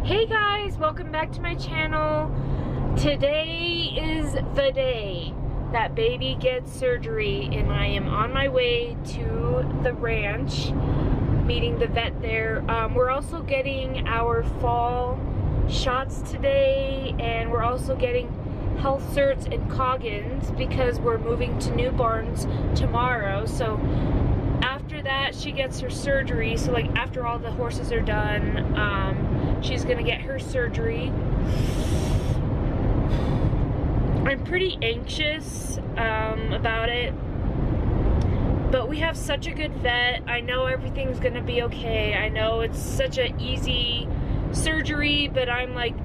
Hey guys, welcome back to my channel. Today is the day that baby gets surgery and I am on my way to the ranch, meeting the vet there. We're also getting our fall shots today, and we're also getting health certs and Coggins because we're moving to new barns tomorrow. So after that, she gets her surgery. So like after all the horses are done, she's gonna get her surgery. I'm pretty anxious about it, but we have such a good vet. I know everything's gonna be okay. I know it's such an easy surgery, but I'm like,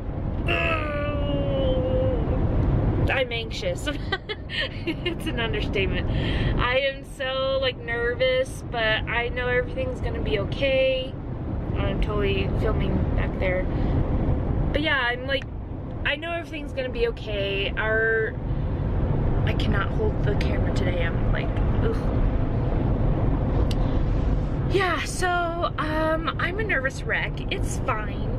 I'm anxious. It's an understatement. I am so like nervous, but I know everything's gonna be okay. I'm totally filming back there. But yeah, I'm like, I know everything's gonna be okay. I cannot hold the camera today. I'm like, ugh. Yeah, so I'm a nervous wreck. It's fine.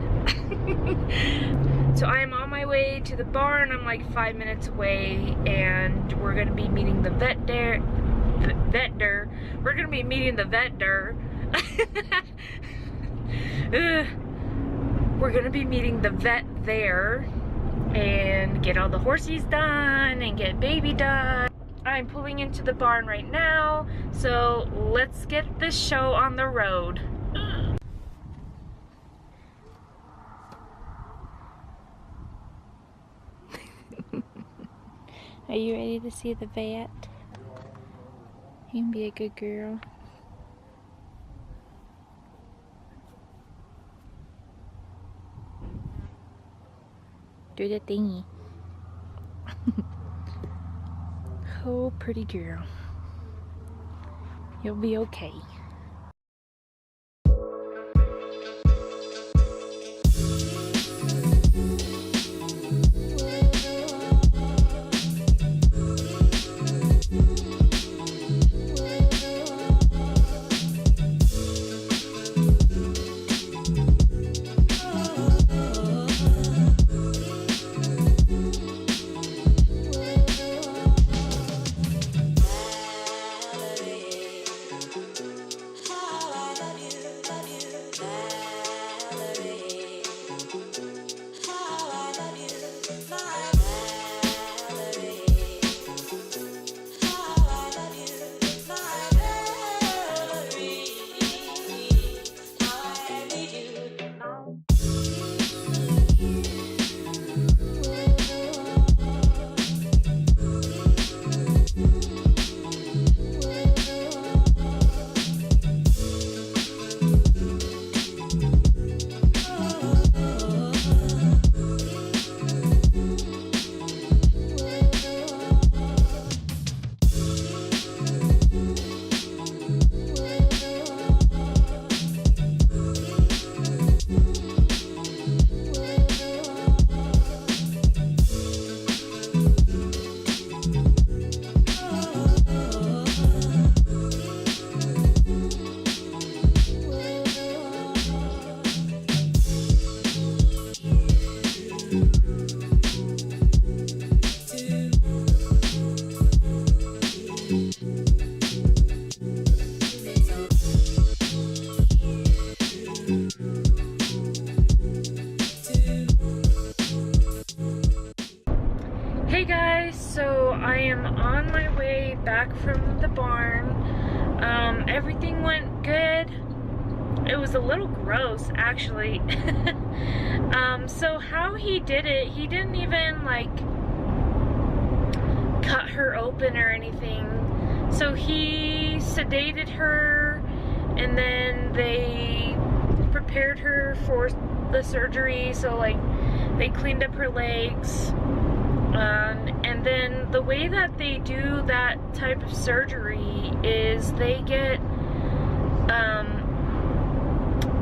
So I am on my way to the barn. I'm like 5 minutes away, and we're gonna be meeting the vet there. We're gonna be meeting the vet there. We're gonna be meeting the vet there and get all the horsies done and get baby done. I'm pulling into the barn right now, so let's get this show on the road. Are you ready to see the vet? You can be a good girl. Do the thingy. Oh, pretty girl. You'll be okay. Hey guys, so I am on my way back from the barn. Everything went good. It was a little gross, actually. So how he did it, he didn't even like cut her open or anything. So he sedated her, and then they prepared her for the surgery. So like they cleaned up her legs. And then the way that they do that type of surgery is they get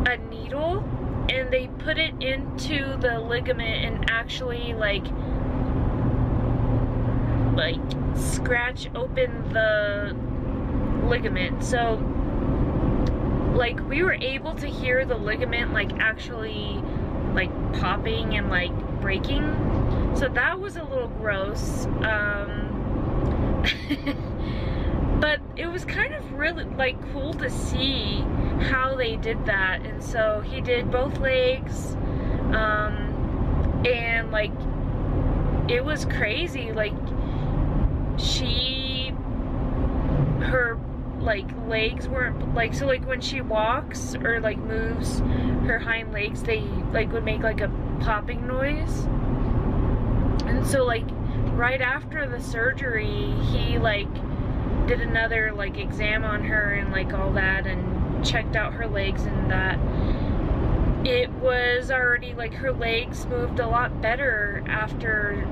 a needle and they put it into the ligament and actually like scratch open the ligament. So like we were able to hear the ligament like actually like popping and like breaking. So that was a little gross. But it was kind of really like cool to see how they did that. And so he did both legs, and like it was crazy. Like her like legs weren't like, so like when she walks or like moves her hind legs, they like would make like a popping noise. And so like right after the surgery, he like did another like exam on her and like all that, and checked out her legs, and that it was already like her legs moved a lot better after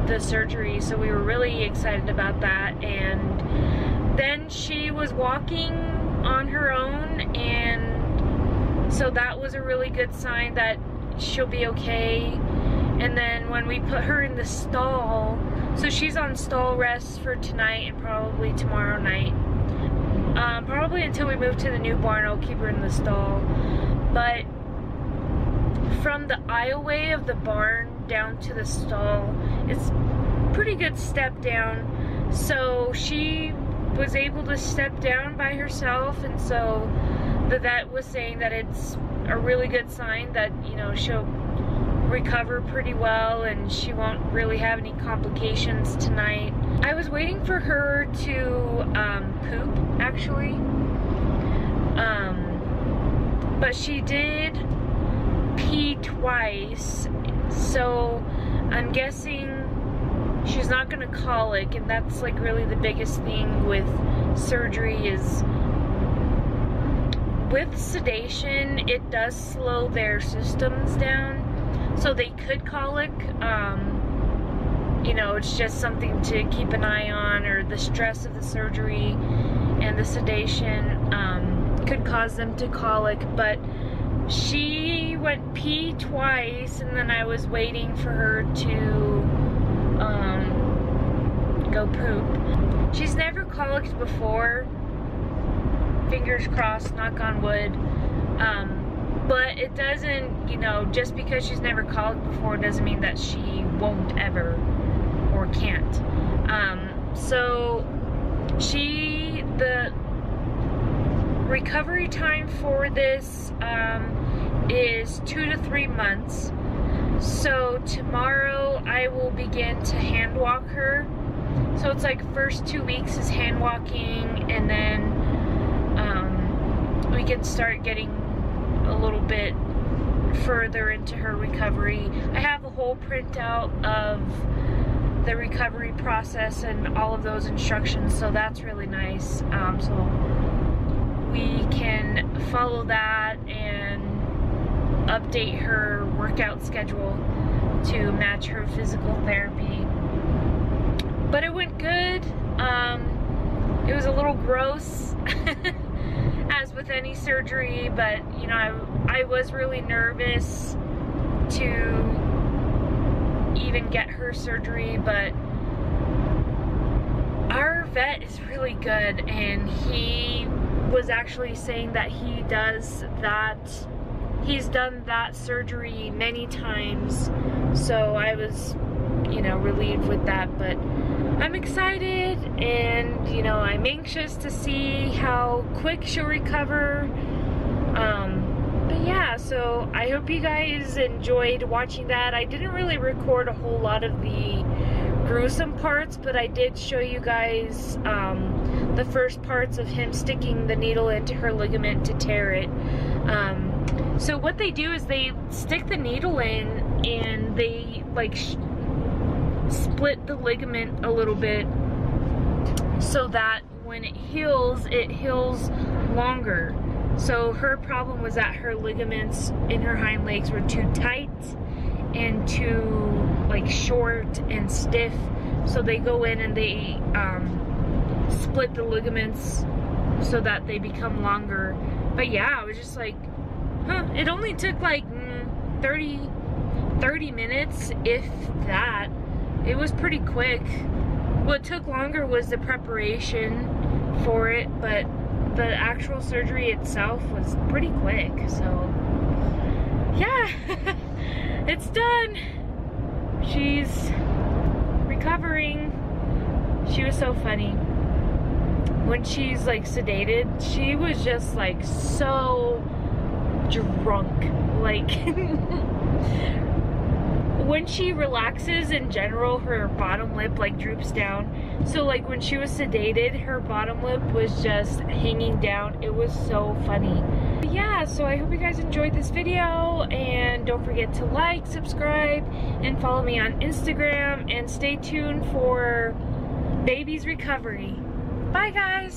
the surgery. So we were really excited about that. And then she was walking on her own, and so that was a really good sign that she'll be okay. And then when we put her in the stall, so she's on stall rest for tonight and probably tomorrow night. Probably until we move to the new barn, I'll keep her in the stall. But from the aisleway of the barn down to the stall, it's a pretty good step down. So she was able to step down by herself, and so the vet was saying that it's a really good sign that, you know, she'll recover pretty well and she won't really have any complications tonight. I was waiting for her to poop, actually, but she did pee twice, so I'm guessing she's not gonna colic. And that's like really the biggest thing with surgery, is with sedation, it does slow their systems down. So they could colic, you know, it's just something to keep an eye on, or the stress of the surgery and the sedation could cause them to colic. But she went pee twice, and then I was waiting for her to go poop. She's never colicked before, fingers crossed, knock on wood. But it doesn't, you know, just because she's never colicked before doesn't mean that she won't ever or can't. So the recovery time for this is 2 to 3 months. So tomorrow I will begin to hand walk her. So it's like first 2 weeks is hand walking, and then we can start getting a little bit further into her recovery. I have a whole printout of the recovery process and all of those instructions, so that's really nice. So we can follow that and update her workout schedule to match her physical therapy. But it went good. It was a little gross as with any surgery, but you know, I was really nervous to even get her surgery. But our vet is really good, and he was actually saying that he's done that surgery many times. So I was, you know, relieved with that. But I'm excited, and you know, I'm anxious to see how quick she'll recover. But yeah, so I hope you guys enjoyed watching that. I didn't really record a whole lot of the gruesome parts, but I did show you guys the first parts of him sticking the needle into her ligament to tear it. So what they do is they stick the needle in, and they like split the ligament a little bit so that when it heals longer. So her problem was that her ligaments in her hind legs were too tight and too like short and stiff. So they go in and they split the ligaments so that they become longer. But yeah, I was just like, huh, it only took like 30 minutes, if that. It was pretty quick. What took longer was the preparation for it, but the actual surgery itself was pretty quick. So yeah, it's done. She's recovering. She was so funny. When she's like sedated, she was just like so drunk. Like when she relaxes in general, her bottom lip like droops down. So like when she was sedated, her bottom lip was just hanging down. It was so funny. But yeah, so I hope you guys enjoyed this video, and don't forget to like, subscribe, and follow me on Instagram, and stay tuned for baby's recovery. Bye guys!